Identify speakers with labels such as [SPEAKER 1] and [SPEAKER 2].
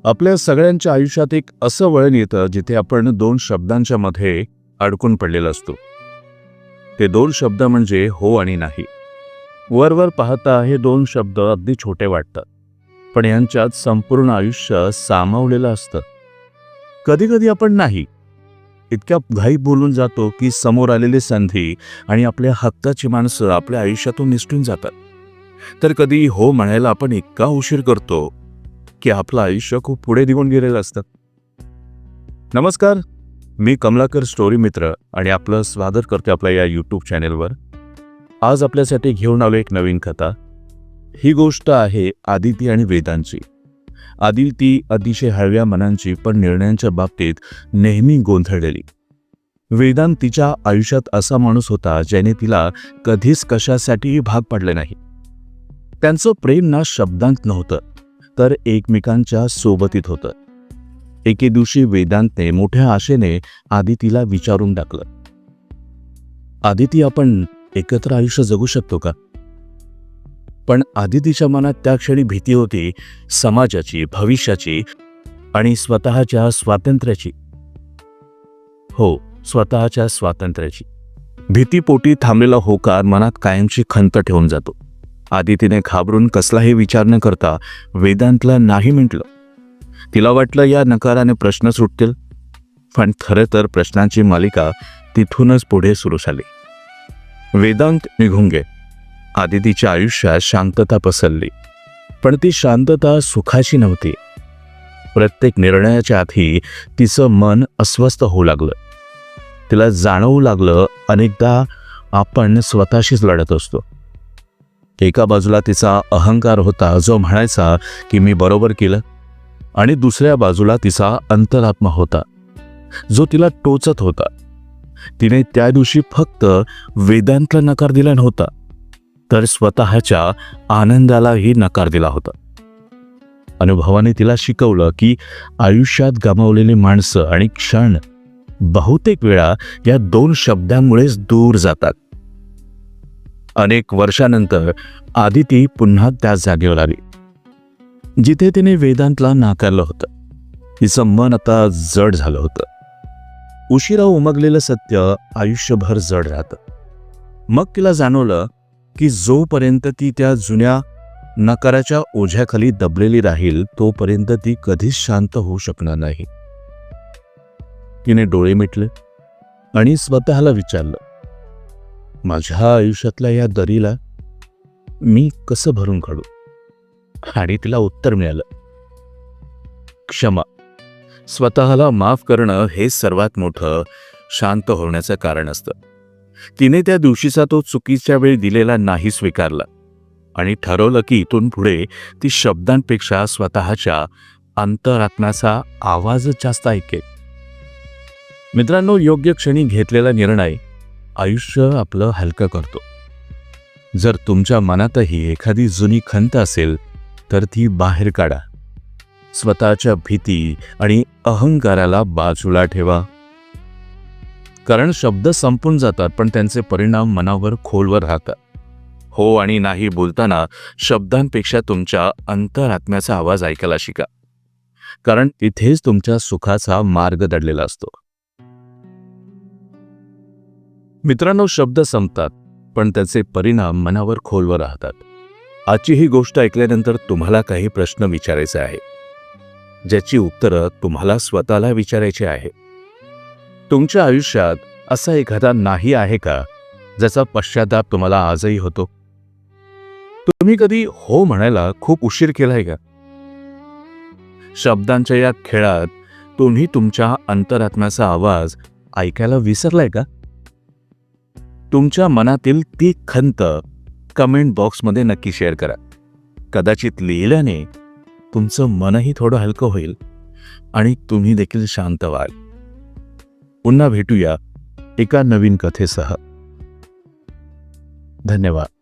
[SPEAKER 1] आपल्या सगळ्यांच्या आयुष्यात एक असं वळण येतं जिथे आपण दोन शब्दांच्या मध्ये अडकून पडलेलो असतो. ते दोन शब्द म्हणजे हो आणि नाही. वरवर पाहता हे दोन शब्द अगदी छोटे वाटतात, पण यांच्यात संपूर्ण आयुष्य सामावलेलं असतं. कधी कधी आपण नाही इतक्या घाई बोलून जातो की समोर आलेली संधी आणि आपल्या हक्काची माणसं आपल्या आयुष्यातून निसटून जातात. तर कधी हो म्हणायला आपण इतका उशीर करतो की आपलं आयुष्य खूप पुढे निघून गेलेलं असतं. नमस्कार, मी कमलाकर स्टोरी मित्र आणि आपलं स्वागत करते आपल्या या यूट्यूब चॅनेलवर. आज आपल्यासाठी घेऊन आलो एक नवीन कथा. ही गोष्ट आहे आदिती आणि वेदांची. आदिती अतिशय हळव्या मनांची, पण निर्णयांच्या बाबतीत नेहमी गोंधळलेली. वेदांत तिच्या आयुष्यात असा माणूस होता ज्याने तिला कधीच कशासाठीही भाग पाडले नाही. त्यांचं प्रेम ना शब्दांत नव्हतं, तर एकमेकांच्या सोबतीत होतं. एके दिवशी वेदांतने मोठ्या आशेने आदितीला विचारून टाकलं, आदिती, आपण एकत्र आयुष्य जगू शकतो का? पण आदितीच्या मनात त्या क्षणी भीती होती, समाजाची, भविष्याची आणि स्वतःच्या स्वातंत्र्याची. हो, स्वतःच्या स्वातंत्र्याची. भीतीपोटी थांबलेला होकार मनात कायमची खंत ठेवून जातो. आदितीने घाबरून कसलाही विचार न करता वेदांतला नाही म्हटलं. तिला वाटलं या नकाराने प्रश्न सुटतील, पण खरं तर प्रश्नांची मालिका तिथूनच पुढे सुरू झाली. वेदांत निघून गे. आदितीच्या आयुष्यात शांतता पसरली, पण ती शांतता सुखाची नव्हती. प्रत्येक निर्णयाच्या आधी तिचं मन अस्वस्थ होऊ लागलं. तिला जाणवू लागलं, अनेकदा आपण स्वतःशीच लढत असतो. एका बाजूला तिचा अहंकार होता जो म्हणायचा की मी बरोबर केलं, आणि दुसऱ्या बाजूला तिचा अंतरात्मा होता जो तिला टोचत होता. तिने त्या दिवशी फक्त वेदांतला नकार दिला नव्हता, तर स्वतःच्या आनंदालाही नकार दिला होता. अनुभवाने तिला शिकवलं की आयुष्यात गमावलेली माणसं आणि क्षण बहुतेक वेळा या दोन शब्दांमुळेच दूर जातात. अनेक वर्षानंतर आदिती पुन्हा त्याच जागेवर आली जिथे तिने वेदांतला नाकारलं होतं. तिचं मन आता जड झालं होतं. उशिरा उमगलेलं सत्य आयुष्यभर जड राहतं. मग तिला जाणवलं की जोपर्यंत ती त्या जुन्या नकाराच्या ओझ्याखाली दबलेली राहील तोपर्यंत ती कधीच शांत होऊ शकणार नाही. तिने डोळे मिटले आणि स्वतःला विचारलं, माझ्या आयुष्यातल्या या दरीला मी कसं भरून काढू? आणि तिला उत्तर मिळालं, क्षमा. स्वतःला माफ करणं हे सर्वात मोठं शांत होण्याचं कारण असतं. तिने त्या दिवशीचा तो चुकीच्या वेळी दिलेला नाही स्वीकारला आणि ठरवलं की इथून पुढे ती शब्दांपेक्षा स्वतःच्या अंतरात्म्याचा आवाजच जास्त ऐकेल. मित्रांनो, योग्य क्षणी घेतलेला निर्णय आयुष्य आपलं हलकं करतो. जर तुमच्या मनातही एखादी जुनी खंत असेल तर ती बाहेर काढा. स्वतःच्या भीती आणि अहंकाराला बाजूला ठेवा, कारण शब्द संपून जातात पण त्यांचे परिणाम मनावर खोलवर राहतात. हो आणि नाही बोलताना शब्दांपेक्षा तुमच्या अंतरात्म्याचा आवाज ऐकायला शिका, कारण तिथेच तुमच्या सुखाचा मार्ग दडलेला असतो. मित्रांनो, शब्द संपतात पण त्याचे परिणाम मनावर खोलवर राहतात. आजची ही गोष्ट ऐकल्यानंतर तुम्हाला काही प्रश्न विचारायचे आहे, ज्याची उत्तरं तुम्हाला स्वतःला विचारायची आहे. तुमच्या आयुष्यात असा एखादा नाही आहे का ज्याचा पश्चाताप तुम्हाला आजही होतो? तुम्ही कधी हो म्हणायला खूप उशीर केलाय का? शब्दांच्या या खेळात तुम्ही तुमच्या अंतरात्म्याचा आवाज ऐकायला विसरलाय का? तुमच्या मनातील ती खंत कमेंट बॉक्समध्ये नक्की शेअर करा. कदाचित लिहिल्याने तुमचं मनही थोडं हलकं होईल आणि तुम्ही देखील शांत व्हाल. पुन्हा भेटूया एका नवीन कथेसह. धन्यवाद.